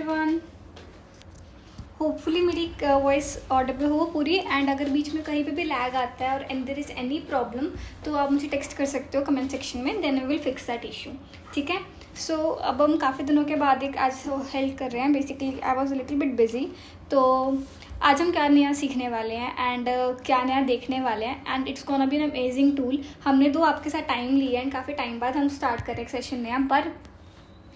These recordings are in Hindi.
एवरीवन, होपफुली मेरी वॉइस ऑडिबल हो पूरी। एंड अगर बीच में कहीं पे भी लैग आता है और and there is any problem तो आप मुझे टेक्स्ट कर सकते हो कमेंट सेक्शन में, then we will fix that issue. ठीक है। सो अब हम काफ़ी दिनों के बाद एक आज हेल्प कर रहे हैं। Basically I was little bit busy. तो आज हम क्या नया सीखने वाले हैं एंड क्या नया देखने वाले हैं and it's gonna be an amazing tool. हमने दो आपके साथ टाइम लिया एंड काफ़ी टाइम बाद हम स्टार्ट कर रहे हैं सेशन नया, पर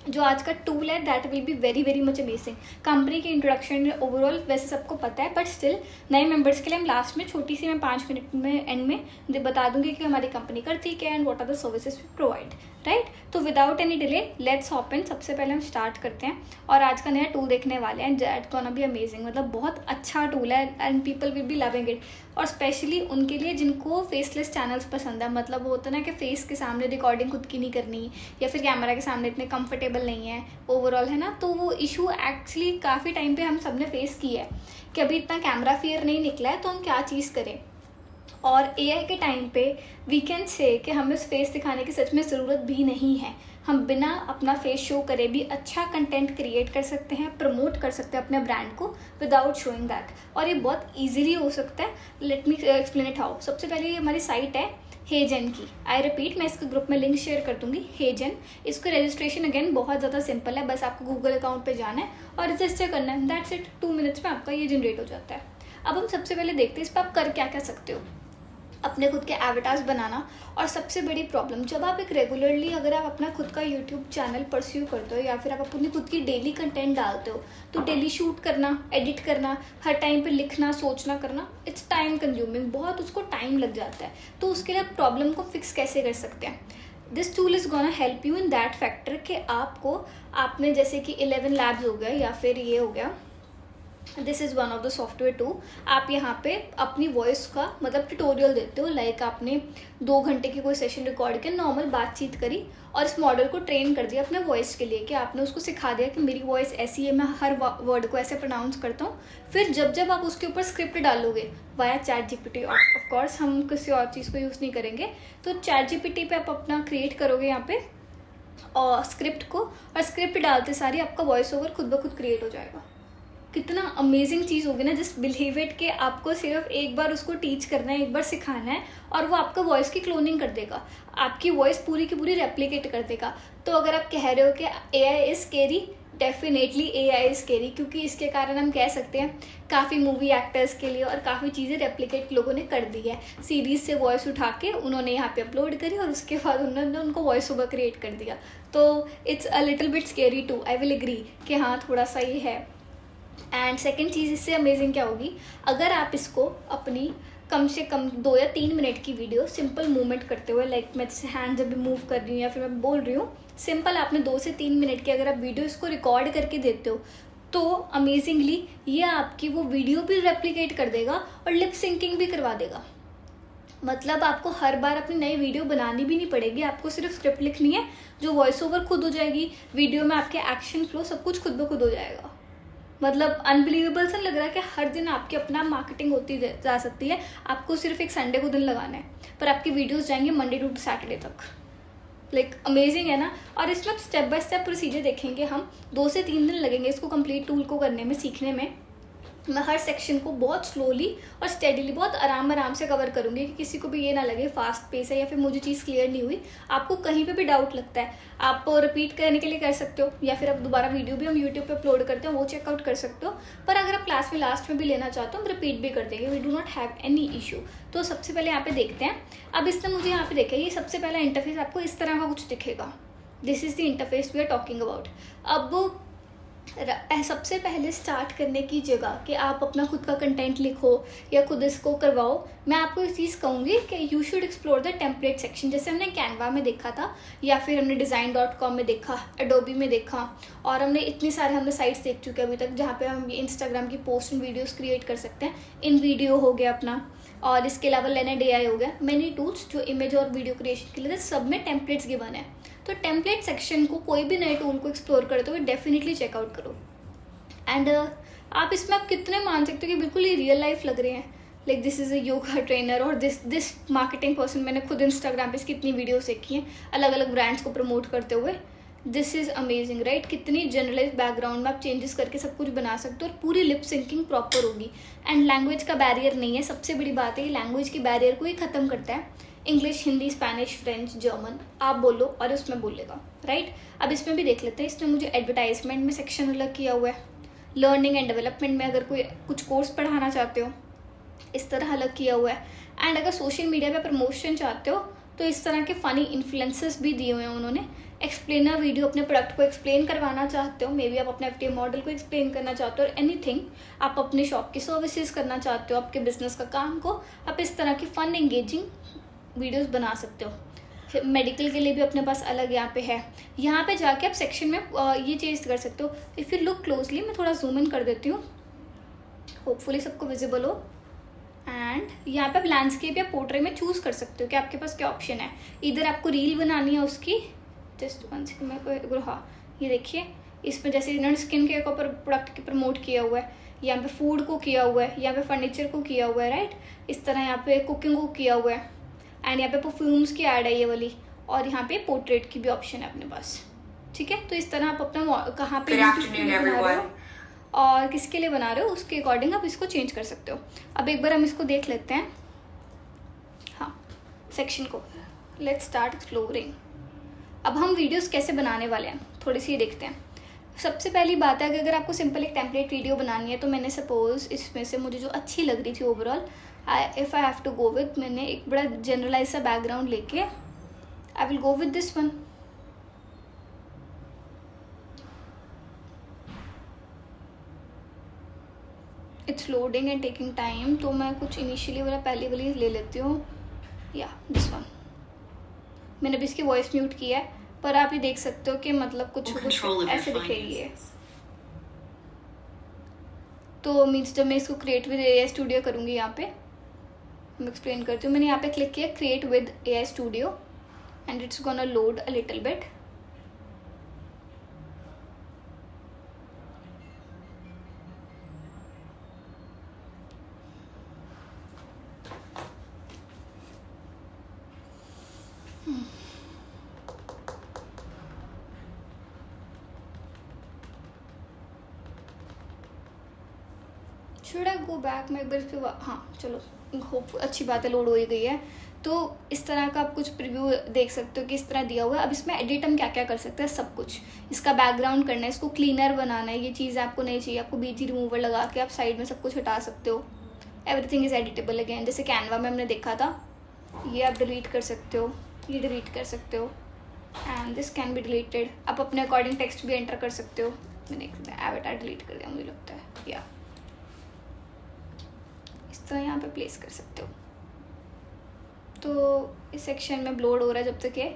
जो आज का टूल है that will be very very much amazing. Company की इंट्रोडक्शन ओवरऑल वैसे सबको पता है, बट स्टिल नए मेंबर्स के लिए हम लास्ट में छोटी सी मैं 5 मिनट में एंड में बता दूंगी कि हमारी कंपनी करती क्या and what are the services we provide, right. तो without any delay let's hop in. सबसे पहले हम स्टार्ट करते हैं और आज का नया टूल देखने वाले हैं दैट गोना बी अमेजिंग। मतलब बहुत अच्छा टूल है and people will be loving it. और स्पेशली उनके लिए जिनको फेसलेस चैनल्स पसंद है, मतलब वो होता है ना कि फेस के सामने रिकॉर्डिंग खुद की नहीं करनी या फिर कैमरा के सामने इतने कंफर्टेबल नहीं है ओवरऑल, है ना। तो वो इशू एक्चुअली काफ़ी टाइम पे हम सब ने फेस किया है कि अभी इतना कैमरा फियर नहीं निकला है तो हम क्या चीज़ करें। और एआई के टाइम पे वी कैन से कि हमें उस फेस दिखाने की सच में ज़रूरत भी नहीं है। हम बिना अपना फेस शो करे भी अच्छा कंटेंट क्रिएट कर सकते हैं, प्रमोट कर सकते हैं अपने ब्रांड को विदाउट शोइंग दैट। और ये बहुत ईजिली हो सकता है। Let me explain it how. सबसे पहले ये हमारी साइट है हेजन की। आई रिपीट, मैं इसके ग्रुप में लिंक शेयर कर दूंगी। हेजन, इसको रजिस्ट्रेशन अगेन बहुत ज़्यादा सिंपल है। बस आपको गूगल अकाउंट पे जाना है और रजिस्टर करना है, दैट्स इट। 2 मिनट्स में आपका ये जनरेट हो जाता है। अब हम सबसे पहले देखते हैं इस पर आप कर क्या क्या सकते हो। अपने खुद के एवटार्स बनाना। और सबसे बड़ी प्रॉब्लम, जब आप एक रेगुलरली अगर आप अपना खुद का यूट्यूब चैनल परस्यू करते हो या फिर आप अपनी खुद की डेली कंटेंट डालते हो तो डेली शूट करना, एडिट करना, हर टाइम पे लिखना, सोचना करना, इट्स टाइम कंज्यूमिंग, बहुत उसको टाइम लग जाता है। तो उसके लिए प्रॉब्लम को फिक्स कैसे कर सकते हैं। This tool is gonna help you in that factor कि आपने जैसे कि 11 लैब्स हो गया या फिर ये हो गया, this is one of the software too. आप यहाँ पे अपनी वॉइस का मतलब ट्यूटोरियल देते हो। लाइक आपने 2 घंटे की कोई सेशन रिकॉर्ड किया, नॉर्मल बातचीत करी और इस मॉडल को ट्रेन कर दिया अपने वॉइस के लिए कि आपने उसको सिखा दिया कि मेरी वॉइस ऐसी है, मैं हर वर्ड को ऐसे प्रोनाउंस करता हूँ। फिर जब आप उसके ऊपर स्क्रिप्ट डालोगे via chat GPT, of course हम किसी और चीज़ को यूज़ नहीं करेंगे, तो चैट जीपीटी पे आप अपना क्रिएट करोगे यहाँ पे और स्क्रिप्ट को, और स्क्रिप्ट डालते सारी आपका वॉइस ओवर खुद ब खुद क्रिएट हो जाएगा। कितना अमेजिंग चीज़ होगी ना। जस्ट बिलीव इट कि आपको सिर्फ एक बार उसको टीच करना है, एक बार सिखाना है और वो आपका वॉइस की क्लोनिंग कर देगा, आपकी वॉइस पूरी की पूरी रेप्लिकेट कर देगा। तो अगर आप कह रहे हो कि AI is scary, definitely AI is scary, क्योंकि इसके कारण हम कह सकते हैं काफ़ी मूवी एक्टर्स के लिए और काफ़ी चीज़ें रेप्लिकेट लोगों ने कर दी है। सीरीज़ से वॉइस उठा के उन्होंने यहाँ पे अपलोड करी और उसके बाद उन्होंने उनको वॉइस ओवर क्रिएट कर दिया। तो it's a little bit scary too, I will agree कि हाँ थोड़ा सा ही है। एंड सेकेंड चीज़ इससे अमेजिंग क्या होगी, अगर आप इसको अपनी कम से कम 2 या 3 मिनट की वीडियो सिंपल मूवमेंट करते हुए, लाइक मैं जैसे हैंड जब भी मूव कर रही हूँ या फिर मैं बोल रही हूँ, सिंपल आपने 2 से 3 मिनट की अगर आप वीडियो इसको रिकॉर्ड करके देते हो तो अमेजिंगली ये आपकी वो वीडियो भी रेप्लिकेट कर देगा और लिप सिंकिंग भी करवा देगा। मतलब आपको हर बार अपनी नई वीडियो बनानी भी नहीं पड़ेगी, आपको सिर्फ स्क्रिप्ट लिखनी है, जो वॉइस ओवर खुद हो जाएगी, वीडियो में आपके एक्शन फ्लो सब कुछ खुद ब खुद हो जाएगा। मतलब अनबिलीवेबल सा लग रहा है कि हर दिन आपकी अपना मार्केटिंग होती जा सकती है। आपको सिर्फ एक संडे को दिन लगाना है पर आपकी वीडियोस जाएंगे मंडे टू सैटरडे तक। लाइक अमेजिंग है ना। और इसमें स्टेप बाय स्टेप प्रोसीजर देखेंगे हम। 2 से 3 दिन लगेंगे इसको कंप्लीट टूल को करने में, सीखने में। मैं हर सेक्शन को बहुत स्लोली और स्टेडीली बहुत आराम से कवर करूँगी कि किसी को भी ये ना लगे फास्ट पेस है या फिर मुझे चीज़ क्लियर नहीं हुई। आपको कहीं पे भी डाउट लगता है आप रिपीट करने के लिए कर सकते हो या फिर आप दोबारा वीडियो भी हम यूट्यूब पे अपलोड करते हैं वो चेकआउट कर सकते हो। पर अगर आप क्लास में लास्ट में भी लेना चाहते हो हम रिपीट भी कर देंगे, we do not have any issue. तो सबसे पहले यहाँ पे देखते हैं। अब इसने मुझे यहाँ पे देखा, ये सबसे पहला इंटरफेस आपको इस तरह का कुछ दिखेगा। This is the interface we are talking about. अब सबसे पहले स्टार्ट करने की जगह कि आप अपना खुद का कंटेंट लिखो या खुद इसको करवाओ, मैं आपको इस चीज़ कहूँगी कि you should explore the template section. जैसे हमने कैनवा में देखा था या फिर हमने design.com में देखा, एडोबी में देखा, और हमने इतनी सारे हमने साइट्स देख चुके हैं अभी तक जहाँ पे हम इंस्टाग्राम की पोस्ट एंड वीडियोज़ क्रिएट कर सकते हैं। इन वीडियो हो गया अपना, और इसके अलावा लेनेड AI हो गया, मैनी टूल्स जो इमेज और वीडियो क्रिएशन के लिए सब में टेम्पलेट्स गिवन है। तो टेम्पलेट सेक्शन को कोई भी नए टूल को एक्सप्लोर करते हुए डेफिनेटली चेकआउट करो। एंड आप इसमें आप कितने मान सकते हो कि बिल्कुल ही रियल लाइफ लग रहे हैं। Like this is a yoga trainer और दिस मार्केटिंग पर्सन। मैंने खुद इंस्टाग्राम पे इसकी इतनी वीडियोस देखी हैं अलग अलग ब्रांड्स को प्रमोट करते हुए दिस इज़ अमेजिंग राइट। कितनी जनरलाइज बैकग्राउंड में आप चेंजेस करके सब कुछ बना सकते हो और पूरी लिप सिंकिंग प्रॉपर होगी। एंड लैंग्वेज का बैरियर नहीं है, सबसे बड़ी बात है, लैंग्वेज की बैरियर को ही ख़त्म करता है। English, Hindi, Spanish, French, German आप बोलो और उसमें बोलेगा राइट। अब इसमें भी देख लेते हैं, इसमें मुझे एडवर्टाइजमेंट में सेक्शन अलग किया हुआ है। लर्निंग एंड डेवलपमेंट में अगर कोई कुछ कोर्स पढ़ाना चाहते हो इस तरह अलग किया हुआ है। एंड अगर सोशल मीडिया पे प्रमोशन चाहते हो तो इस तरह के फ़नी इन्फ्लुएंसेस भी दिए हुए हैं उन्होंने। एक्सप्लेनर वीडियो, अपने प्रोडक्ट को एक्सप्लेन करवाना चाहते हो, मे बी आप अपने एफटीए मॉडल को एक्सप्लेन करना चाहते हो, और एनीथिंग आप अपने शॉप की सर्विसेज करना चाहते हो, आपके बिजनेस का काम को आप इस तरह की फ़न एंगेजिंग वीडियोस बना सकते हो। मेडिकल के लिए भी अपने पास अलग यहाँ पे है। यहाँ पे जाके आप सेक्शन में ये चीज़ कर सकते हो। इफ़ यू लुक क्लोजली, मैं थोड़ा जूम इन कर देती हूँ, होपफुली सबको विजिबल हो। एंड यहाँ पे आप लैंडस्केप या पोर्ट्रेट में चूज़ कर सकते हो कि आपके पास क्या ऑप्शन है। इधर आपको रील बनानी है उसकी, जस्ट वन सेकंड मैं कोई, हाँ ये देखिए, इसमें जैसे इन्होंने स्किन केयर का प्रोडक्ट की प्रमोट किया हुआ है, यहाँ पे फूड को किया हुआ है, यहाँ पे फर्नीचर को किया हुआ है राइट। इस तरह यहाँ पे कुकिंग को किया हुआ है। एंड यहाँ पे परफ्यूम्स की ऐड है ये वाली, और यहाँ पे पोर्ट्रेट की भी ऑप्शन है अपने पास। ठीक है, तो इस तरह आप अपना कहाँ पे बना रहे हो और किसके लिए बना रहे हो उसके अकॉर्डिंग आप इसको चेंज कर सकते हो। अब एक बार हम इसको देख लेते हैं, हाँ सेक्शन को। Let's start exploring. अब हम वीडियोस कैसे बनाने वाले हैं थोड़ी सी देखते हैं। सबसे पहली बात है कि अगर आपको सिंपल एक टेम्पलेट वीडियो बनानी है तो मैंने सपोज इसमें से मुझे जो अच्छी लग रही थी overall, if I have to go with, मैंने एक बड़ा जनरलाइज सा बैकग्राउंड लेके I will go with this one. It's loading and taking time, तो मैं कुछ इनिशियली वाला पहली वाली ले लेती हूँ, या दिस वन। मैंने भी इसकी वॉइस म्यूट किया है, पर आप ये देख सकते हो कि मतलब कुछ ऐसे दिखेगी है। तो मीन्स जब मैं इसको क्रिएट विद एआई स्टूडियो करूँगी, यहाँ पे मैं एक्सप्लेन करती हूँ। मैंने यहाँ पे क्लिक किया create with AI studio and it's gonna load a little bit. Should I go back, मैं एक बार इस पे, हाँ चलो होप अच्छी बात है, लोड हो ही गई है। तो इस तरह का आप कुछ प्रीव्यू देख सकते हो कि इस तरह दिया हुआ है। अब इसमें एडिट हम क्या क्या कर सकते हैं, सब कुछ। इसका बैकग्राउंड करना है, इसको क्लीनर बनाना है, ये चीज़ आपको नहीं चाहिए, आपको बीजी रिमूवर लगा के आप साइड में सब कुछ हटा सकते हो। Everything is editable again. जैसे कैनवा में हमने देखा था, ये आप डिलीट कर सकते हो, ये डिलीट कर सकते हो, and this can be deleted. आप अपने अकॉर्डिंग टेक्स्ट भी एंटर कर सकते हो। मैंने एवेटार डिलीट कर दिया मुझे लगता है, या तो यहाँ पे प्लेस कर सकते हो। तो इस सेक्शन में लोड हो रहा है जब तक ये,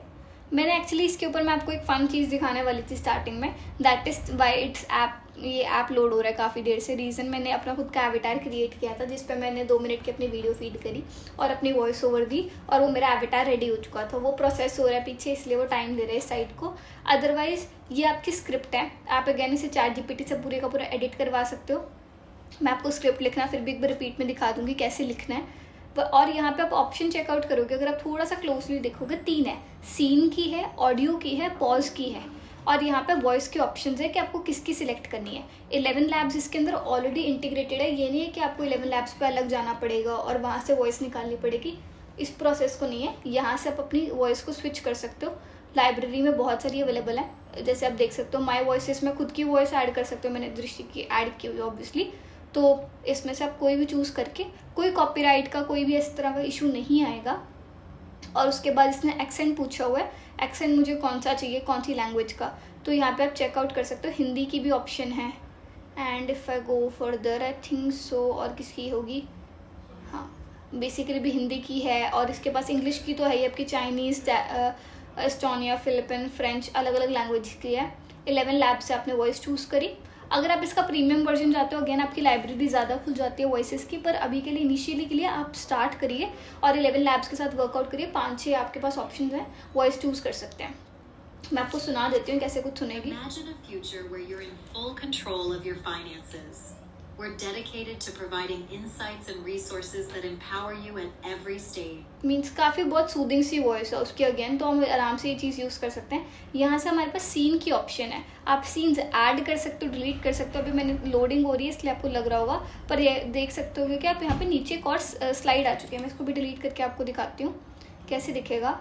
मैंने एक्चुअली इसके ऊपर मैं आपको एक फ़न चीज़ दिखाने वाली थी स्टार्टिंग में, that is why it's app, ये ऐप लोड हो रहा है काफ़ी देर से। रीज़न, मैंने अपना खुद का एवेटार क्रिएट किया था जिस पे मैंने 2 मिनट की अपनी वीडियो फीड करी और अपनी वॉइस ओवर दी, और वो मेरा एवेटार रेडी हो चुका था। वो प्रोसेस हो रहा है पीछे, इसलिए वो टाइम दे रहा है इस साइड को। अदरवाइज़ ये आपकी स्क्रिप्ट है, आप अगेन इसे ChatGPT से पूरे का पूरा एडिट करवा सकते हो। मैं आपको स्क्रिप्ट लिखना फिर भी एक बार रिपीट में दिखा दूंगी कैसे लिखना है। और यहाँ पे आप ऑप्शन चेकआउट करोगे, अगर आप थोड़ा सा क्लोजली देखोगे, 3 है, सीन की है, ऑडियो की है, पॉज की है, और यहाँ पे वॉइस के ऑप्शंस है कि आपको किसकी सिलेक्ट करनी है। 11 लैब्स इसके अंदर ऑलरेडी इंटीग्रेटेड है, ये नहीं है कि आपको 11 लैब्स पे अलग जाना पड़ेगा और वहाँ से वॉइस निकालनी पड़ेगी, इस प्रोसेस को नहीं है। यहाँ से आप अपनी वॉइस को स्विच कर सकते हो। लाइब्रेरी में बहुत सारी अवेलेबल है, जैसे आप देख सकते हो माई वॉइसेस में खुद की वॉइस ऐड कर सकते हो, मैंने दृष्टि की ऐड की हुई ऑब्वियसली। तो इसमें से आप कोई भी चूज़ करके, कोई कॉपीराइट का कोई भी इस तरह का इशू नहीं आएगा। और उसके बाद इसने एक्सेंट पूछा हुआ है, एक्सेंट मुझे कौन सा चाहिए, कौन सी लैंग्वेज का, तो यहाँ पे आप चेकआउट कर सकते हो। हिंदी की भी ऑप्शन है, and if I go further I think so, और किसकी होगी, हाँ बेसिकली भी हिंदी की है। और इसके पास इंग्लिश की तो है ही आपकी, चाइनीज़, एस्टोनिया, फिलिपिन, फ्रेंच, अलग अलग लैंग्वेज की है। 11 लैब से आपने वॉइस चूज़ करी। अगर आप इसका प्रीमियम वर्जन चाहते हो, अगेन आपकी लाइब्रेरी ज़्यादा खुल जाती है वॉइसेस की, पर अभी के लिए इनिशियली के लिए आप स्टार्ट करिए और 11 लैब्स के साथ वर्कआउट करिए। 5-6 आपके पास ऑप्शंस हैं, वॉइस चूज़ कर सकते हैं। मैं आपको सुना देती हूँ कैसे कुछ सुनेगी। We're dedicated to providing insights and resources that empower you at every stage. Means काफ़ी बहुत सूदिंग सी वॉइस है उसकी अगेन, तो हम आराम से ये चीज़ यूज़ कर सकते हैं। यहाँ से हमारे पास सीन की ऑप्शन है, आप सीन्स ऐड कर सकते हो, डिलीट कर सकते हो। अभी मैंने लोडिंग हो रही है इसलिए आपको लग रहा होगा, पर ये देख सकते हो कि आप यहाँ पे नीचे एक और स्लाइड आ चुकी है। मैं इसको भी डिलीट करके आपको दिखाती हूँ कैसे दिखेगा।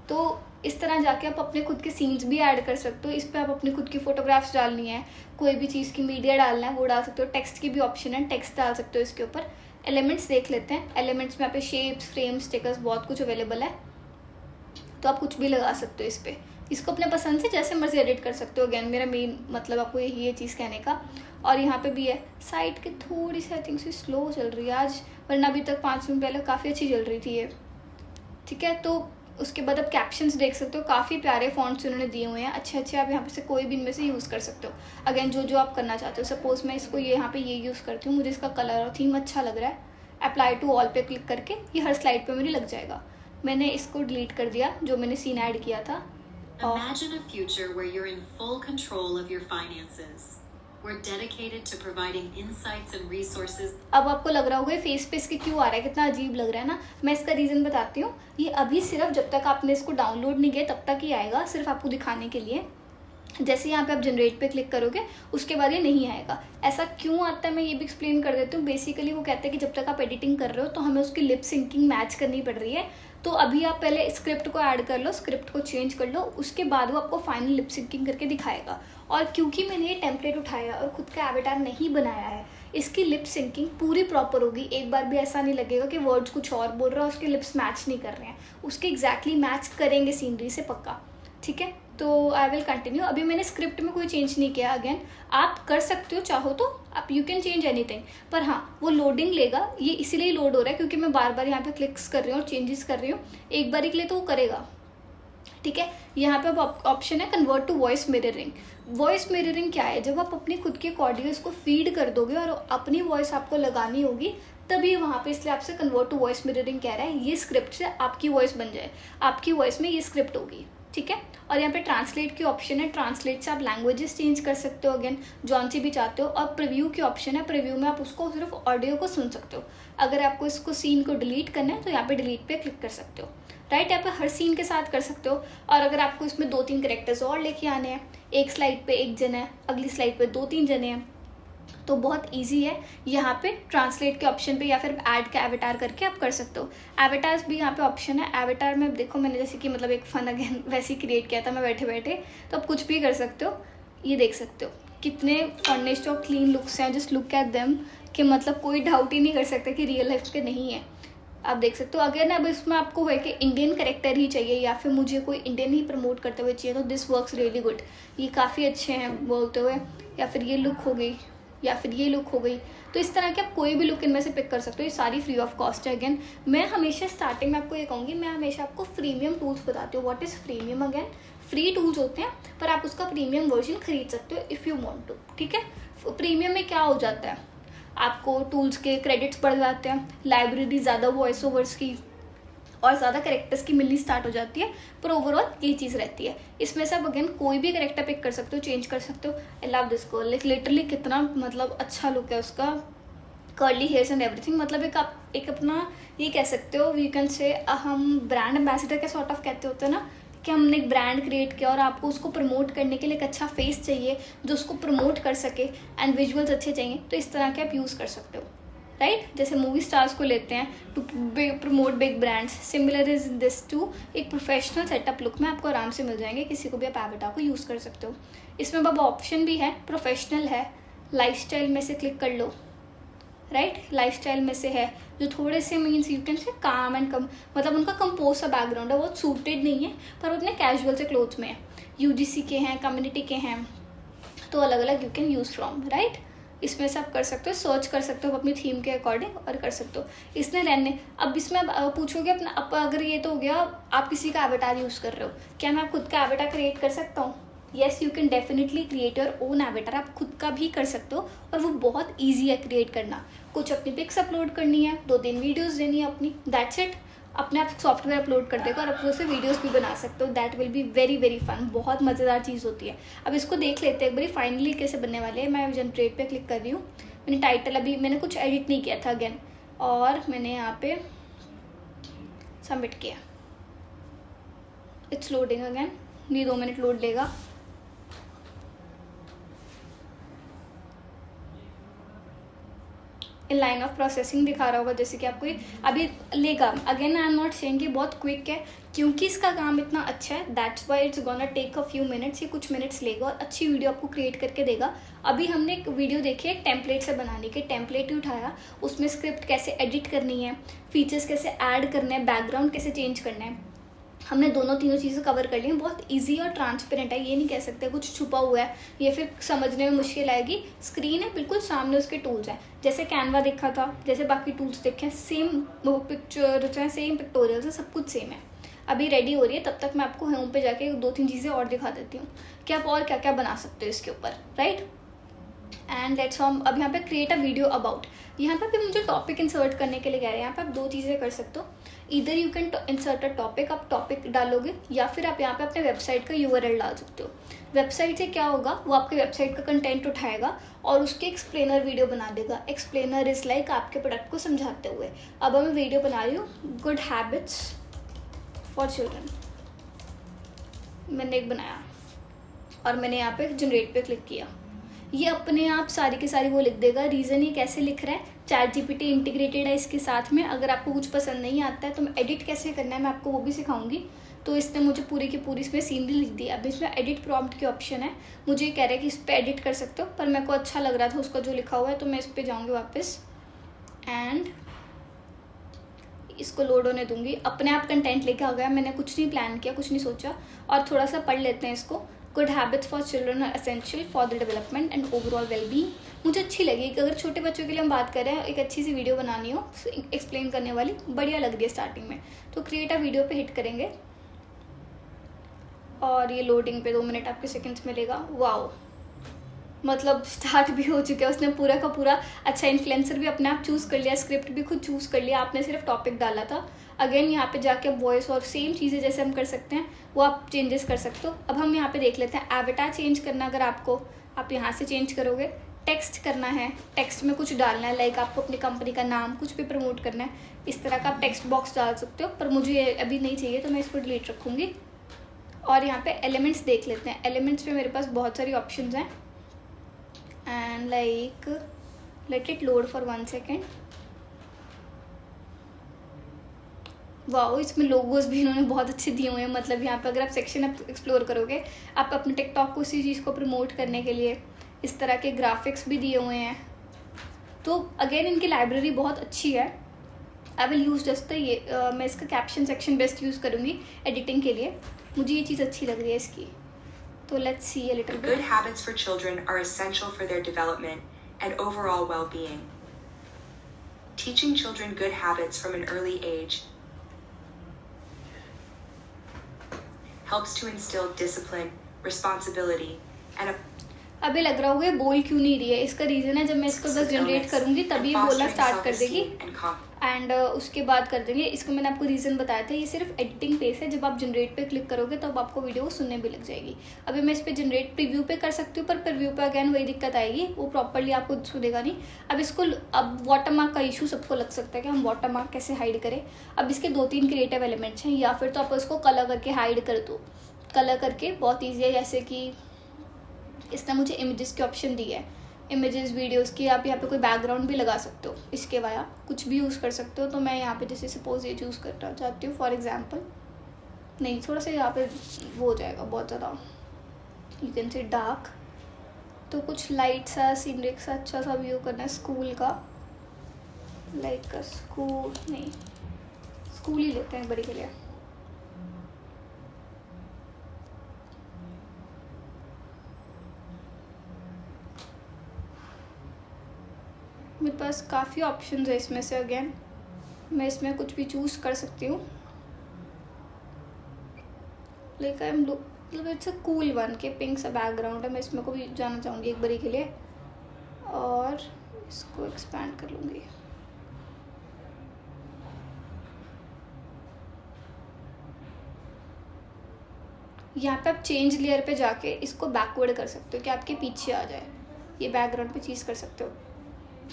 तो इस तरह जाके आप अपने खुद के सीन्स भी ऐड कर सकते हो। इस पर आप अपनी खुद की फ़ोटोग्राफ्स डालनी है, कोई भी चीज़ की मीडिया डालना है वो डाल सकते हो। टेक्स्ट की भी ऑप्शन है, टेक्स्ट डाल सकते हो इसके ऊपर। एलिमेंट्स देख लेते हैं। एलिमेंट्स में यहाँ पे शेप्स, फ्रेम्स, स्टिकर्स बहुत कुछ अवेलेबल है, तो आप कुछ भी लगा सकते हो इस पर। इसको अपने पसंद से जैसे मर्जी एडिट कर सकते हो। अगेन मेरा मेन मतलब आपको यही है चीज़ कहने का। और यहाँ पे भी है, साइट की थोड़ी सी आई थिंक से स्लो चल रही है आज, वरना अभी तक 5 मिनट पहले काफ़ी अच्छी चल रही थी ये। ठीक है, तो उसके बाद आप कैप्शंस देख सकते हो, काफ़ी प्यारे फॉन्ट्स उन्होंने दिए हुए हैं अच्छे अच्छे। आप यहाँ पे से कोई भी इनमें से यूज़ कर सकते हो। अगेन जो जो आप करना चाहते हो। सपोज मैं इसको यहाँ पे ये यूज़ करती हूँ, मुझे इसका कलर और थीम अच्छा लग रहा है, अप्लाई टू ऑल पे क्लिक करके ये हर स्लाइड पे मेरी लग जाएगा। मैंने इसको डिलीट कर दिया जो मैंने सीन ऐड किया था। Imagine a future where you're in full control of your finances. We're dedicated to providing insights and resources. अब आपको लग रहा होगा फेस पे इसके क्यों आ रहा है, कितना अजीब लग रहा है ना। मैं इसका रीज़न बताती हूँ। ये अभी सिर्फ जब तक आपने इसको डाउनलोड नहीं किया तब तक ही आएगा, सिर्फ आपको दिखाने के लिए। जैसे यहाँ पे आप जनरेट पे क्लिक करोगे उसके बाद ये नहीं आएगा। ऐसा क्यों आता है मैं ये भी एक्सप्लेन कर देती हूँ। बेसिकली वो कहते हैं कि जब तक आप एडिटिंग कर रहे हो तो हमें उसकी लिप सिंकिंग मैच करनी पड़ रही है। तो अभी आप पहले स्क्रिप्ट को ऐड कर लो, स्क्रिप्ट को चेंज कर लो, उसके बाद वो आपको फाइनल लिप सिंकिंग करके दिखाएगा। और क्योंकि मैंने ये टेम्पलेट उठाया और खुद का एवेटार नहीं बनाया है, इसकी लिप सिंकिंग पूरी प्रॉपर होगी। एक बार भी ऐसा नहीं लगेगा कि वर्ड्स कुछ और बोल रहा है, उसके लिप्स मैच नहीं कर रहे हैं, उसके एग्जैक्टली मैच करेंगे सीनरी से पक्का। ठीक है, तो आई विल कंटिन्यू। अभी मैंने स्क्रिप्ट में कोई चेंज नहीं किया। अगेन आप कर सकते हो चाहो तो, आप यू कैन चेंज एनीथिंग, पर हाँ वो लोडिंग लेगा। ये इसीलिए लोड हो रहा है क्योंकि मैं बार बार यहाँ पे क्लिक्स कर रही हूँ और चेंजेस कर रही हूँ। एक बार के लिए तो वो करेगा। ठीक है, यहाँ पे अब ऑप्शन है convert to voice mirroring. Voice mirroring क्या है? जब आप अपनी खुद के ऑडियो इसको फीड कर दोगे और अपनी वॉइस आपको लगानी होगी तभी वहाँ पे, इसलिए आपसे कन्वर्ट टू वॉइस मिररिंग कह रहा है। ये स्क्रिप्ट से आपकी वॉइस बन जाए, आपकी वॉइस में ये स्क्रिप्ट होगी। ठीक है, और यहाँ पे ट्रांसलेट की ऑप्शन है। ट्रांसलेट से आप लैंग्वेजेस चेंज कर सकते हो, अगेन जौन सी भी चाहते हो। और प्रीव्यू की ऑप्शन है, प्रीव्यू में आप उसको सिर्फ ऑडियो को सुन सकते हो। अगर आपको इसको सीन को डिलीट करना है तो यहाँ पे डिलीट पे क्लिक कर सकते हो। राइट, यहाँ पे हर सीन के साथ कर सकते हो। और अगर आपको इसमें 2-3 कैरेक्टर्स और लेके आने हैं, एक स्लाइड पे एक जन है, अगली स्लाइड पे 2-3 जने हैं, तो बहुत इजी है। यहाँ पे ट्रांसलेट के ऑप्शन पे या फिर ऐड का एवेटार करके आप कर सकते हो। एवेटार्स भी यहाँ पे ऑप्शन है। एवेटार में देखो मैंने जैसे कि मतलब एक फन अगेन वैसे ही क्रिएट किया था मैं बैठे बैठे, तो आप कुछ भी कर सकते हो। ये देख सकते हो कितने फर्निश्ड और क्लीन लुक्स हैं, जस्ट लुक एट देम, कि मतलब कोई डाउट ही नहीं कर सकता कि रियल लाइफ के नहीं है। आप देख सकते हो। अगर अब इसमें आपको है कि इंडियन कैरेक्टर ही चाहिए या फिर मुझे कोई इंडियन ही प्रमोट करते हुए चाहिए, तो दिस वर्क्स रियली गुड। ये काफ़ी अच्छे हैं बोलते हुए, या फिर ये लुक हो गई, या फिर ये लुक हो गई। तो इस तरह के आप कोई भी लुक इनमें से पिक कर सकते हो। ये सारी फ्री ऑफ कॉस्ट है। अगेन मैं हमेशा स्टार्टिंग में आपको ये कहूँगी, मैं हमेशा आपको प्रीमियम टूल्स बताती हूँ। What is premium? Again free tools होते हैं पर आप उसका प्रीमियम वर्जन खरीद सकते हो इफ़ यू वांट टू। ठीक है, प्रीमियम में क्या हो जाता है, आपको टूल्स के क्रेडिट्स बढ़ जाते हैं, लाइब्रेरी ज़्यादा वॉइस ओवर्स की और ज़्यादा कैरेक्टर्स की मिलनी स्टार्ट हो जाती है, पर ओवरऑल ये चीज़ रहती है। इसमें से आप अगेन कोई भी कैरेक्टर पिक कर सकते हो, चेंज कर सकते हो। I love this girl, like literally कितना मतलब अच्छा लुक है उसका, कर्ली हेयर्स एंड एवरीथिंग। मतलब एक अपना ये कह सकते हो, यू कैन से हम ब्रांड एम्बेसडर के सॉर्ट ऑफ कहते होते हैं ना, कि हमने एक ब्रांड क्रिएट किया और आपको उसको प्रमोट करने के लिए एक अच्छा फेस चाहिए जो उसको प्रमोट कर सके, एंड विजुअल्स अच्छे चाहिए, तो इस तरह के आप यूज़ कर सकते हो। राइट, जैसे मूवी स्टार्स को लेते हैं to promote big brands, similar is this to एक प्रोफेशनल सेटअप लुक में आपको आराम से मिल जाएंगे। किसी को भी आप एवेटार को यूज़ कर सकते हो। इसमें अब ऑप्शन भी है, प्रोफेशनल है, लाइफस्टाइल में से क्लिक कर लो। राइट, लाइफस्टाइल में से है जो थोड़े से मीन्स यू कैन से काम एंड कम, मतलब उनका कंपोज सा बैकग्राउंड है, बहुत सूटेड नहीं है पर उतने कैजुअल से क्लोथ्स में है। यूजीसी के हैं, कम्युनिटी के हैं, तो अलग अलग you can use from. Right, इसमें से आप कर सकते हो, सर्च कर सकते हो अपनी थीम के अकॉर्डिंग और कर सकते हो। इसने रहने अब इसमें पूछोगे अपना, अब अगर ये तो हो गया आप किसी का एवेटार यूज़ कर रहे हो, क्या मैं खुद का एवेटार क्रिएट कर सकता हूँ? Yes, you can definitely create your own avatar. आप खुद का भी कर सकते हो और वो बहुत ईजी है क्रिएट करना। कुछ अपनी पिक्स अपलोड करनी है, 2-3 वीडियोज़ देनी है अपनी, दैट्स इट। अपने आप सॉफ्टवेयर अपलोड कर देगा और आप उससे वीडियोस भी बना सकते हो। That will be very very fun, बहुत मज़ेदार चीज़ होती है। अब इसको देख लेते हैं एक बारी फाइनली कैसे बनने वाले हैं। मैं जनरेट पे क्लिक कर रही हूँ, मैंने टाइटल अभी मैंने कुछ एडिट नहीं किया था अगेन, और मैंने यहाँ पे सबमिट किया। इट्स लोडिंग अगेन, ये 2 मिनट लोड लेगा। इन लाइन ऑफ प्रोसेसिंग दिखा रहा होगा, जैसे कि आपको अभी लेगा। Again I am not saying कि बहुत क्विक है, क्योंकि इसका काम इतना अच्छा है, that's why it's gonna take a few minutes. ये कुछ मिनट्स लेगा और अच्छी वीडियो आपको क्रिएट करके देगा। अभी हमने एक वीडियो देखी है टेम्पलेट से बनाने के, टेम्पलेट ही उठाया, उसमें स्क्रिप्ट कैसे एडिट करनी है, फीचर्स कैसे ऐड करने हैं, बैकग्राउंड कैसे चेंज करना है, हमने दोनों तीनों चीज़ें कवर कर ली हैं। बहुत इजी और ट्रांसपेरेंट है, ये नहीं कह सकते कुछ छुपा हुआ है, ये फिर समझने में मुश्किल आएगी। स्क्रीन है, बिल्कुल सामने उसके टूल्स हैं, जैसे कैनवा देखा था, जैसे बाकी टूल्स देखे, सेम पिक्चर जो है, सेम पिक्टोरियल्स है, सब कुछ सेम है। अभी रेडी हो रही है, तब तक मैं आपको होम पे जाके 2-3 चीज़ें और दिखा देती हूँ कि आप और क्या क्या बना सकते हो इसके ऊपर, राइट। एंड लेट्स हम अब यहाँ पे क्रिएट अ वीडियो अबाउट, यहाँ पे मुझे टॉपिक इंसर्ट करने के लिए कह रहे हैं। यहाँ पे आप 2 चीज़ें कर सकते हो, इधर you can insert a topic, आप टॉपिक डालोगे, या फिर आप यहाँ पे अपने वेबसाइट का URL डाल सकते हो। वेबसाइट से क्या होगा, वो आपके वेबसाइट का कंटेंट उठाएगा और उसके एक्सप्लेनर वीडियो बना देगा। एक्सप्लेनर इज लाइक आपके प्रोडक्ट को समझाते हुए। अब मैं वीडियो बना रही हूँ, गुड हैबिट्स फॉर चिल्ड्रन, मैंने एक बनाया और मैंने यहाँ पे जनरेट पे क्लिक किया। ये अपने आप सारी की सारी वो लिख देगा। रीज़न ये कैसे लिख रहा है, ChatGPT इंटीग्रेटेड है इसके साथ में। अगर आपको कुछ पसंद नहीं आता है तो मैं एडिट कैसे करना है मैं आपको वो भी सिखाऊंगी। तो इसने मुझे पूरी की पूरी इसमें सीनरी लिख दी। अब इसमें एडिट प्रॉम्प्ट की ऑप्शन है, मुझे ये कह रहा है कि इस पर एडिट कर सकते हो, पर मेरे को अच्छा लग रहा था उसका जो लिखा हुआ है, तो मैं इस पर जाऊँगी वापस एंड इसको लोड होने दूंगी। अपने आप कंटेंट लेके आ गया, मैंने कुछ नहीं प्लान किया, कुछ नहीं सोचा। और थोड़ा सा पढ़ लेते हैं इसको। Good habits for children are essential for the development and overall wellbeing. मुझे अच्छी लगी कि अगर छोटे बच्चों के लिए हम बात कर रहे हैं, एक अच्छी सी वीडियो बनानी हो एक्सप्लेन करने वाली, बढ़िया लग रही है स्टार्टिंग में। तो क्रिएट अ वीडियो पे हिट करेंगे और ये लोडिंग पे 2 मिनट आपके सेकंड्स में लेगा। वाओ, मतलब स्टार्ट भी हो चुका है, उसने पूरा का पूरा। अच्छा, इन्फ्लुएंसर भी अपने आप चूज़ कर लिया, स्क्रिप्ट भी खुद चूज़ कर लिया, आपने सिर्फ टॉपिक डाला था। अगेन यहाँ पे जाके वॉइस और सेम चीज़ें जैसे हम कर सकते हैं वो आप चेंजेस कर सकते हो। अब हम यहाँ पे देख लेते हैं एवेटार चेंज करना। अगर आपको, आप यहाँ से चेंज करोगे। टेक्स्ट करना है, टेक्स्ट में कुछ डालना है, लाइक आपको अपनी कंपनी का नाम कुछ भी प्रमोट करना है, इस तरह का आप टेक्स्ट बॉक्स डाल सकते हो। पर मुझे अभी नहीं चाहिए तो मैं इसको डिलीट रखूँगी। और यहाँ पे एलिमेंट्स देख लेते हैं। एलिमेंट्स में मेरे पास बहुत सारी ऑप्शन हैं and like let it load for 1 second। Wow, इसमें लोगोस भी इन्होंने बहुत अच्छे दिए हुए हैं। मतलब यहाँ पे अगर आप सेक्शन एक्सप्लोर करोगे, आप अपने टिकटॉक को उसी चीज़ को प्रमोट करने के लिए इस तरह के ग्राफिक्स भी दिए हुए हैं। तो अगेन इनकी लाइब्रेरी बहुत अच्छी है। आई विल यूज़ जस्ट ये मैं इसका कैप्शन सेक्शन बेस्ट यूज़ करूँगी एडिटिंग के लिए। मुझे ये चीज़ अच्छी लग रही है इसकी। So let's see a little bit. Good habits for children are essential for their development and overall well-being. Teaching children good habits from an early age helps to instill discipline, responsibility, and a अभी लग रहा होगा ये बोल क्यों नहीं रही है। इसका रीज़न है, जब मैं इसको बस जनरेट करूँगी तभी ये बोलना स्टार्ट कर देगी एंड उसके बाद कर देंगे। इसको मैंने आपको रीज़न बताया था, ये सिर्फ एडिटिंग पेज है। जब आप जनरेट पे क्लिक करोगे तो अब आपको वीडियो सुनने भी लग जाएगी। अभी मैं इस पर जनरेट प्रीव्यू पे कर सकती हूँ, पर प्रीव्यू पे अगैन वही दिक्कत आएगी, वो प्रॉपरली आपको सुनेगा नहीं। अब इसको, अब वाटरमार्क का इशू सबको लग सकता है कि हम वाटरमार्क कैसे हाइड करें। अब इसके 2-3 क्रिएटिव एलिमेंट्स हैं, या फिर तो आप उसको कलर करके हाइड कर दो। कलर करके बहुत ईजी है, जैसे कि इसने मुझे इमेजेस की ऑप्शन दी है, इमेजेस वीडियोस की। आप यहाँ पे कोई बैकग्राउंड भी लगा सकते हो, इसके वाया कुछ भी यूज़ कर सकते हो। तो मैं यहाँ पे जैसे सपोज ये चूज़ करना चाहती हूँ फॉर एग्जांपल, नहीं थोड़ा सा यहाँ पे वो हो जाएगा बहुत ज़्यादा, यू कैन से डार्क। तो कुछ लाइट सा सीनरी सा अच्छा सा व्यू करना है स्कूल का, लाइक स्कूल नहीं, स्कूल ही लेते हैं बड़ी के लिए। मेरे पास काफ़ी ऑप्शंस है इसमें से। अगेन मैं इसमें कुछ भी चूज़ कर सकती हूँ, लाइक आई एम मतलब इट्स अ कूल वन के पिंक सा बैकग्राउंड है। मैं इसमें को भी जाना चाहूँगी एक बारी के लिए और इसको एक्सपैंड कर लूँगी। यहाँ पे आप चेंज लेयर पे जाके इसको बैकवर्ड कर सकते हो कि आपके पीछे आ जाए, ये बैकग्राउंड पे चीज़ कर सकते हो।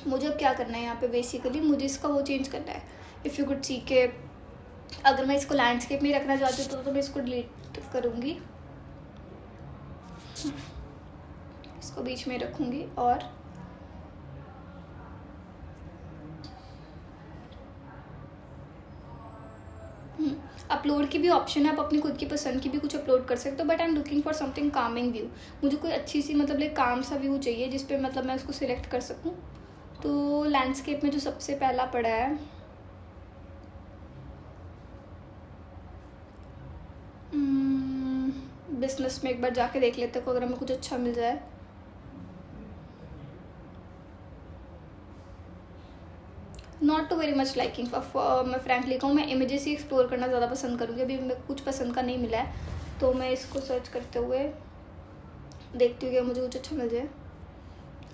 मुझे अब क्या करना है यहाँ पे, बेसिकली मुझे इसका वो चेंज करना है। इफ़ यू कुड सी के अगर मैं इसको लैंडस्केप में रखना चाहती हूँ तो मैं इसको डिलीट करूँगी, इसको बीच में रखूँगी। और अपलोड की भी ऑप्शन है, आप अपनी खुद की पसंद की भी कुछ अपलोड कर सकते हो, but I am looking for something Kameng view. मुझे कोई अच्छी सी मतलब एक काम सा व्यू चाहिए जिस पे मतलब मैं उसको सिलेक्ट कर सकूँ। तो लैंडस्केप में जो सबसे पहला पड़ा है, बिजनेस में एक बार जाके देख लेते हैं अगर हमें कुछ अच्छा मिल जाए। Not too very much liking, मैं फ्रैंकली कहूँ मैं इमेजेस ही एक्सप्लोर करना ज़्यादा पसंद करूँगी। अभी मेरे को कुछ पसंद का नहीं मिला है तो मैं इसको सर्च करते हुए देखती हूँ कि मुझे कुछ अच्छा मिल जाए।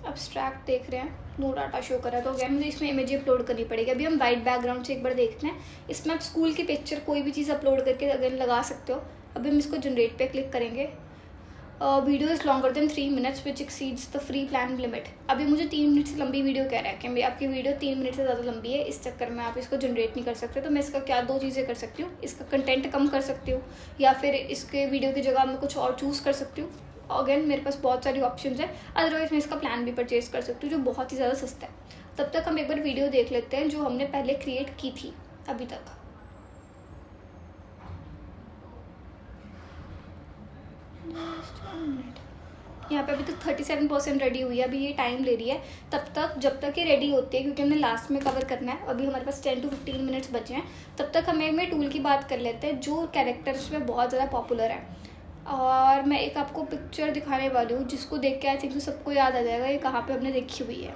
अब्स्ट्रैक्ट देख रहे हैं, नो डाटा शो कर रहा है, तो अगैन मुझे इसमें इमेज अपलोड करनी पड़ेगी। अभी हम वाइट बैकग्राउंड से एक बार देखते हैं। इसमें आप स्कूल की पिक्चर कोई भी चीज़ अपलोड करके अगेन लगा सकते हो। अभी हम इसको जनरेट पे क्लिक करेंगे। Video is longer than 3 minutes which exceeds the free plan limit. अभी मुझे 3 मिनट से लंबी वीडियो कह रहा है कि आपकी वीडियो 3 मिनट से ज़्यादा लंबी है, इस चक्कर में आप इसको जनरेट नहीं कर सकते। तो मैं इसका क्या 2 चीज़ें कर सकती हूँ, इसका कंटेंट कम कर सकती हूँ या फिर इसके वीडियो की जगह मैं कुछ और चूज़ कर सकती हूँ। अगेन मेरे पास बहुत सारी ऑप्शन है। अदरवाइज मैं इसका प्लान भी परचेज कर सकती हूँ जो बहुत ही ज़्यादा सस्ता है। तब तक हम एक बार वीडियो देख लेते हैं जो हमने पहले क्रिएट की थी अभी तक। यहाँ पे अभी तक 37% रेडी हुई है। अभी ये टाइम ले रही है तब तक जब तक ये रेडी होती है, क्योंकि हमने लास्ट में कवर करना है। अभी हमारे पास 10 to 15 मिनट्स बचे हैं। तब तक हमें टूल की बात कर लेते हैं जो कैरेक्टर्स में बहुत ज़्यादा पॉपुलर है। और मैं एक आपको पिक्चर दिखाने वाली हूँ जिसको देख के आई थिंक तो सबको याद आ जाएगा ये कहाँ पे हमने देखी हुई है।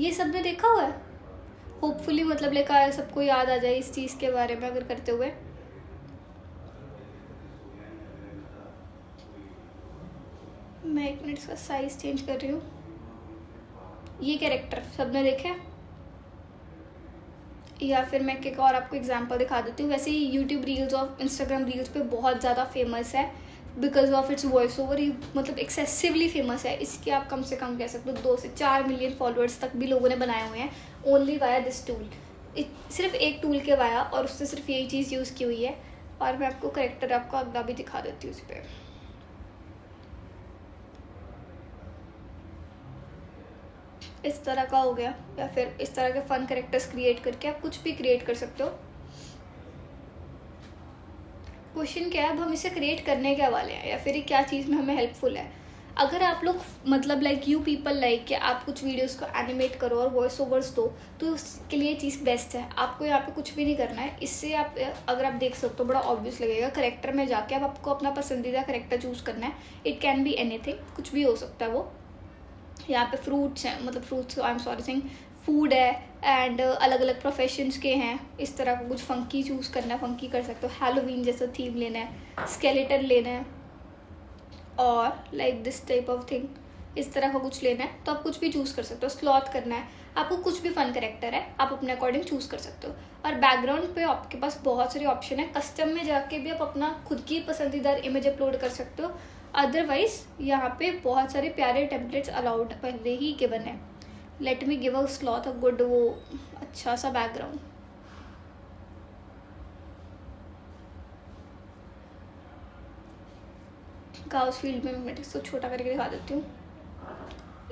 ये सबने देखा हुआ है होपफुली, मतलब लेकर सबको याद आ जाए इस चीज़ के बारे में अगर करते हुए। मैं 1 मिनट का साइज चेंज कर रही हूँ। ये कैरेक्टर सबने देखे, या फिर मैं एक और आपको एग्जांपल दिखा देती हूँ। वैसे ही यूट्यूब रील्स और इंस्टाग्राम रील्स पे बहुत ज़्यादा फेमस है because of its voice over. ये मतलब एक्सेसिवली फेमस है। इसके आप कम से कम कह सकते हो 2 से 4 मिलियन फॉलोअर्स तक भी लोगों ने बनाए हुए हैं ओनली वाया दिस टूल। सिर्फ एक टूल के वाया, और उससे सिर्फ यही चीज़ यूज़ की हुई है। और मैं आपको करेक्टर आपको अगला भी दिखा देती हूँ उस पर। इस तरह का हो गया, या फिर इस तरह के फन करेक्टर्स क्रिएट करके आप कुछ भी क्रिएट कर सकते हो। क्वेश्चन क्या है, अब हम इसे क्रिएट करने के वाले हैं या फिर ये क्या चीज़ में हमें हेल्पफुल है। अगर आप लोग मतलब लाइक यू पीपल लाइक कि आप कुछ वीडियोस को एनिमेट करो और वॉइस ओवर्स दो, तो उसके लिए चीज़ बेस्ट है। आपको यहाँ पे कुछ भी नहीं करना है। इससे आप अगर आप देख सकते हो बड़ा ऑब्वियस लगेगा। करेक्टर में जाके अब आपको अपना पसंदीदा करेक्टर चूज़ करना है। इट कैन बी एनीथिंग, कुछ भी हो सकता है वो। यहाँ पे फ्रूट्स हैं, मतलब fruits I am sorry sing food है एंड अलग अलग प्रोफेशंस के हैं। इस तरह का कुछ फंकी चूज़ करना है, फंकी कर सकते हो। हैलोवीन जैसा थीम लेना है, स्केलेटन लेना है और like this type of thing, इस तरह का कुछ लेना है तो आप कुछ भी चूज़ कर सकते हो। स्लॉथ करना है आपको, कुछ भी फन करेक्टर है आप अपने अकॉर्डिंग चूज़ कर सकते हो। और बैकग्राउंड पे आपके पास बहुत सारे ऑप्शन है। कस्टम में जाके भी आप अपना खुद की पसंदीदा इमेज अपलोड कर सकते हो। अदरवाइज यहाँ पे बहुत सारे प्यारे टेम्पलेट्स अलाउड पहले ही गिवन है। Let me give a sloth a good वो अच्छा सा बैकग्राउंड। काउस फील्ड में मैं इसको छोटा करके दिखा देती हूँ।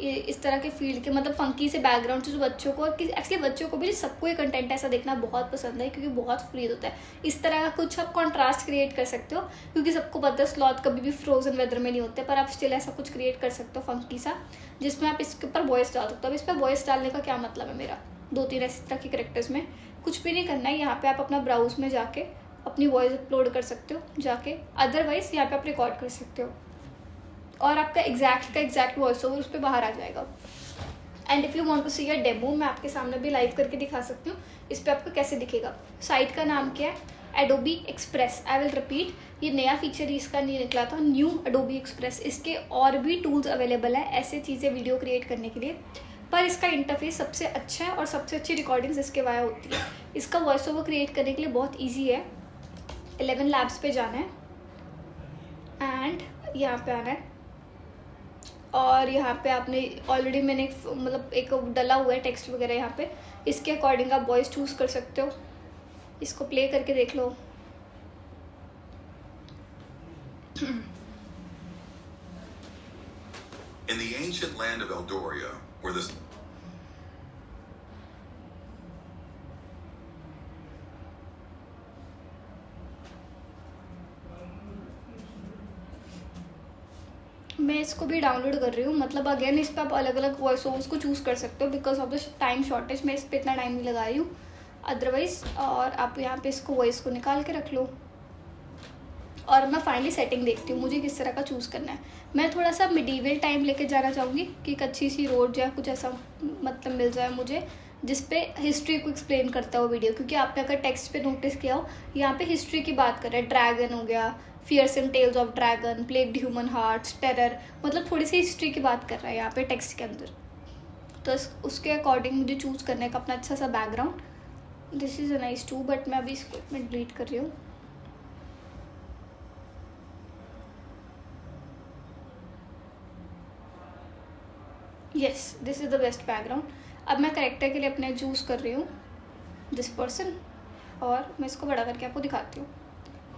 ये इस तरह के फील्ड के मतलब फंकी से बैकग्राउंड से जो बच्चों को, और एक्चुअली बच्चों को भी सबको ये कंटेंट ऐसा देखना बहुत पसंद है क्योंकि बहुत फ्री होता है। इस तरह का कुछ आप कॉन्ट्रास्ट क्रिएट कर सकते हो क्योंकि सबको पता है स्लॉथ कभी भी फ्रोजन वेदर में नहीं होते, पर आप स्टिल ऐसा कुछ क्रिएट कर सकते हो फंकी सा जिसमें आप इसके ऊपर वॉइस डाल सकते हो। अब इस पर वॉइस डालने का क्या मतलब है मेरा, 2-3 ऐसी तरह के करेक्टर्स में कुछ भी नहीं करना है। यहाँ पे आप अपना ब्राउज में जाके अपनी वॉइस अपलोड कर सकते हो जाके। अदरवाइज यहाँ पे आप रिकॉर्ड कर सकते हो और आपका एग्जैक्ट वॉइस ओवर उस पर बाहर आ जाएगा। And if you want to see a demo, मैं आपके सामने भी लाइव करके दिखा सकती हूँ इस पर आपको कैसे दिखेगा। साइट का नाम क्या है, Adobe express. I will repeat, ये नया फीचर इसका नहीं निकला था, न्यू एडोबी एक्सप्रेस। इसके और भी टूल्स अवेलेबल है ऐसे चीज़ें वीडियो क्रिएट करने के लिए, पर इसका इंटरफेस सबसे अच्छा है और सबसे अच्छी रिकॉर्डिंग्स इसके वाया होती है। इसका वॉइस ओवर क्रिएट करने के लिए बहुत ईजी है। 11 लैब्स पे जाना है एंड यहाँ पे आना है और यहाँ पे आपने ऑलरेडी मैंने मतलब एक डला हुआ है टेक्स्ट वगैरह यहाँ पे, इसके अकॉर्डिंग आप वॉइस चूज़ कर सकते हो। इसको प्ले करके देख लो। In the ancient land of Eldoria, where the मैं इसको भी डाउनलोड कर रही हूँ, मतलब अगेन इस पर आप अलग अलग वॉइस ओवर्स को चूज़ कर सकते हो। Because of the time shortage मैं इस पर इतना टाइम नहीं लगा रही हूँ अदरवाइज। और आप यहाँ पे इसको वॉइस को निकाल के रख लो और मैं फाइनली सेटिंग देखती हूँ मुझे किस तरह का चूज़ करना है। मैं थोड़ा सा मिडीवल टाइम लेके जाना चाहूँगी कि एक अच्छी सी रोड या कुछ ऐसा मतलब मिल जाए मुझे जिस पे हिस्ट्री को एक्सप्लेन करता हो वीडियो। क्योंकि आपने अगर टेक्स्ट पे नोटिस किया हो यहाँ पे हिस्ट्री की बात कर रहा है, ड्रैगन हो गया, fearsome tales of dragon, plagued human hearts, terror, मतलब थोड़ी सी हिस्ट्री की बात कर रहा है यहाँ पे टेक्स्ट के अंदर। तो उसके अकॉर्डिंग मुझे चूज़ करने का अपना अच्छा सा background. This is a nice too, but मैं अभी इसको मैं डिलीट कर रही हूँ। Yes, this is the best background. अब मैं करेक्टर के लिए अपने चूज़ कर रही हूँ दिस पर्सन और मैं इसको बड़ा करके आपको दिखाती हूँ।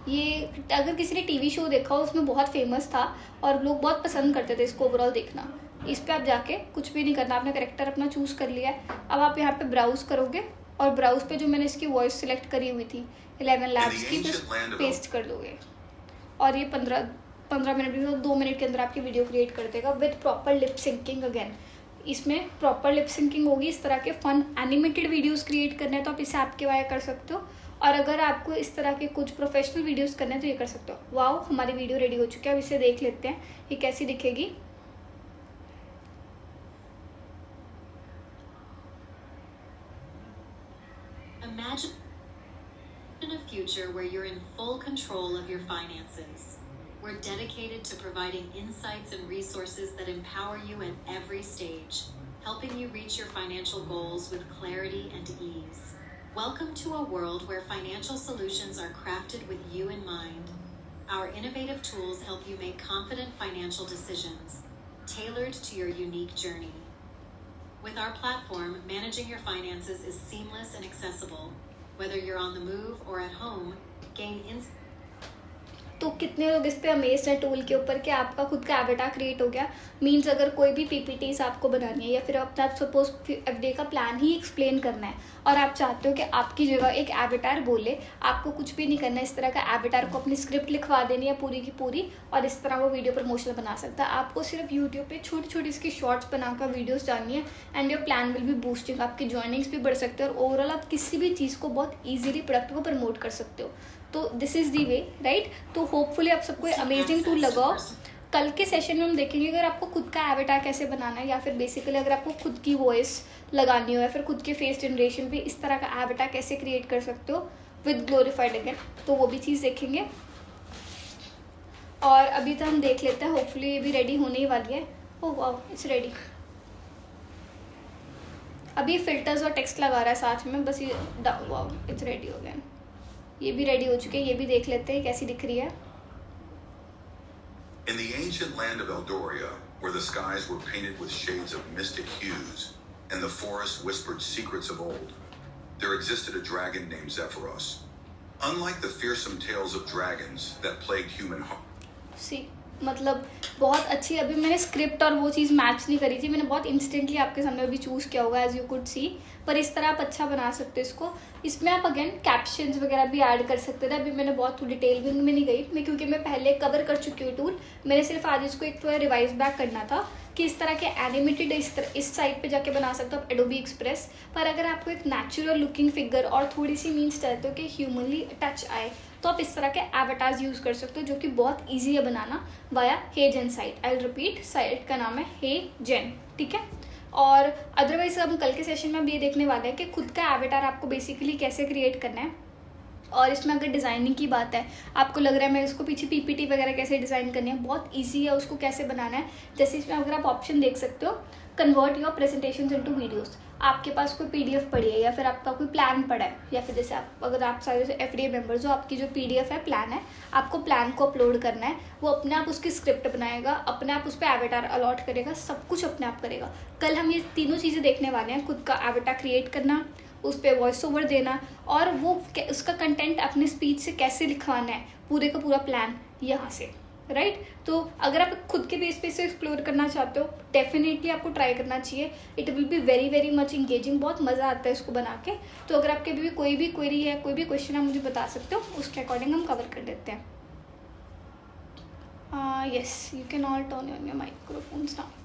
ये अगर किसी ने टीवी शो देखा हो उसमें बहुत फेमस था और लोग बहुत पसंद करते थे इसको ओवरऑल देखना। इस पर आप जाके कुछ भी नहीं करना, आपने करेक्टर अपना चूज़ कर लिया है। अब आप यहाँ पे ब्राउज करोगे और ब्राउज पे जो मैंने इसकी वॉइस सिलेक्ट करी हुई थी 11 लैब्स की, पेस्ट कर दोगे और ये 15 मिनट भी 2 मिनट के अंदर आपकी वीडियो क्रिएट कर देगा with proper lip syncing. Again इसमें प्रॉपर लिप सिंकिंग होगी। इस तरह के फन एनिमेटेड वीडियोस क्रिएट करने हैं तो आप इसे ऐप के वाया कर सकते हो, और अगर आपको इस तरह के कुछ प्रोफेशनल वीडियोस करने हैं तो ये कर सकते हो। वाओ, हमारी वीडियो रेडी हो चुकी है। अब इसे देख लेते हैं ये कैसी दिखेगी। Imagine a future where you're in full control of your finances. We're dedicated to providing insights and resources that empower you at every stage, helping you reach your financial goals with clarity and ease. Welcome to a world where financial solutions are crafted with you in mind. Our innovative tools help you make confident financial decisions, tailored to your unique journey. With our platform, managing your finances is seamless and accessible. Whether you're on the move or at home, gain insights. तो कितने लोग इस पे अमेज्ड हैं टूल के ऊपर कि आपका खुद का एवेटार क्रिएट हो गया। मीन्स अगर कोई भी पीपीटीज आपको बनानी है या फिर अपना सपोज एफडी का प्लान ही एक्सप्लेन करना है और आप चाहते हो कि आपकी जगह एक एवेटार बोले, आपको कुछ भी नहीं करना है। इस तरह का एवेटार को अपनी स्क्रिप्ट लिखवा देनी है पूरी की पूरी और इस तरह वो वीडियो प्रमोशनल बना सकता है। आपको सिर्फ यूट्यूब पे छोटी छोटी इसकी शॉर्ट्स बनाकर वीडियोज़ डालनी है and your plan will be boosting. आपकी जॉइनिंग्स भी बढ़ सकते हैं और ओवरऑल आप किसी भी चीज़ को बहुत ईजिली प्रोडक्ट को प्रमोट कर सकते हो। तो this is the way, right. तो होपफुली आप सबको अमेजिंग टूल लगाओ। कल के सेशन में हम देखेंगे अगर आपको खुद का एवेटार कैसे बनाना है या फिर बेसिकली अगर आपको खुद की वॉइस लगानी हो या फिर खुद के फेस जनरेशन पे इस तरह का एवेटार कैसे क्रिएट कर सकते हो विद ग्लोरीफाइड अगेन, तो वो भी चीज़ देखेंगे। और अभी तो हम देख लेते हैं, होपफुली ये भी रेडी होने ही वाली है। Oh wow, it's ready. अभी फिल्टर्स और टेक्स्ट लगा रहा है साथ में, बस ये वाओ इट्स रेडी हो गया। ये भी रेडी हो चुके हैं, ये भी देख लेते हैं कैसी दिख रही है। In the ancient land of Eldoria, where the skies were painted with shades of mystic hues and the forest whispered secrets of old, there existed a dragon named Zephyros. Unlike the fearsome tales of dragons that plagued human सी मतलब बहुत अच्छी। अभी मैंने स्क्रिप्ट और वो चीज़ मैच नहीं करी थी, मैंने बहुत इंस्टेंटली आपके सामने अभी चूज़ किया होगा एज यू कुड सी। पर इस तरह आप अच्छा बना सकते हो इसको। इसमें आप अगेन कैप्शंस वगैरह भी ऐड कर सकते थे। अभी मैंने बहुत डिटेल में नहीं गई मैं, क्योंकि मैं पहले कवर कर चुकी हूँ टूल। मैंने सिर्फ आज इसको एक थोड़ा रिवाइज बैक करना था कि इस तरह के एनिमेटेड इस साइड पे जाके बना सकते हो आप एडोबी एक्सप्रेस। पर अगर आपको एक नेचुरल लुकिंग फिगर और थोड़ी सी मीन्स चाहते हो कि ह्यूमनली टच आए तो आप इस तरह के एवेटार्स यूज़ कर सकते हो, जो कि बहुत ईजी है बनाना via HeyGen site. I will repeat, site का नाम है हेजेन, ठीक है। और अदरवाइज हम कल के सेशन में अब ये देखने वाले हैं कि खुद का एवेटार आपको बेसिकली कैसे क्रिएट करना है। और इसमें अगर डिज़ाइनिंग की बात है, आपको लग रहा है मैं इसको पीछे पीपीटी वगैरह कैसे डिज़ाइन करनी है, बहुत ईजी है उसको कैसे बनाना है। जैसे इसमें अगर आप ऑप्शन देख सकते हो, convert your presentation into videos. आपके पास कोई PDF पड़ी है या फिर आपका कोई प्लान पड़ा है, या फिर जैसे आप अगर आप सारे FDA मेंबर्स हो, आपकी जो PDF है प्लान है, आपको प्लान को अपलोड करना है, वो अपने आप उसकी स्क्रिप्ट बनाएगा, अपने आप उस पर एवेटार अलॉट करेगा, सब कुछ अपने आप करेगा। कल हम ये तीनों चीज़ें देखने वाले हैं, खुद का एवेटार क्रिएट करना, उस पर वॉइस ओवर देना, और वो उसका कंटेंट अपने स्पीच से कैसे लिखवाना है, पूरे का पूरा प्लान यहाँ से, राइट। तो अगर आप खुद के बेस पे से एक्सप्लोर करना चाहते हो, डेफिनेटली आपको ट्राई करना चाहिए। It will be very very much engaging, बहुत मज़ा आता है इसको बना के। तो अगर आपके भी कोई भी क्वेरी है, कोई भी क्वेश्चन है, मुझे बता सकते हो, उसके अकॉर्डिंग हम कवर कर देते हैं। Yes, you can all turn on your microphones now.